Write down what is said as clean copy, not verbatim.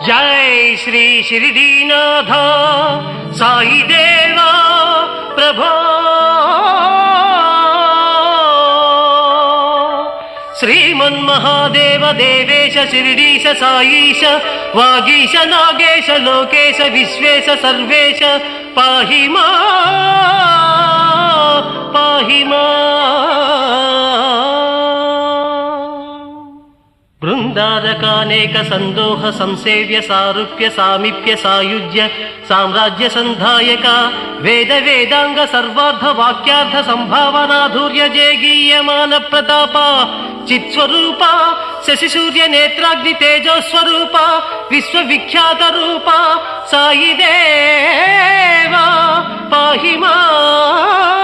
जय श्री शिरडीनाथ साई देवा प्रभो श्रीमन्महादेव देवेश शिरडीश साईश वागीश नागेश लोकेश विश्वेश सर्वेश पाहि मां बृंदारकानेक संदोह संसेव्य सारूप्य सामीप्य सायुज्य साम्राज्य संधायक वेद वेदांग सर्वार्थ वाक्यार्थ संभावनाधुर्य जयगीयमान प्रताप चित्स्वरूप शशि सूर्य नेत्राग्नि तेजो स्वरूप विश्वविख्यात रूप साई देवा पाहि मां।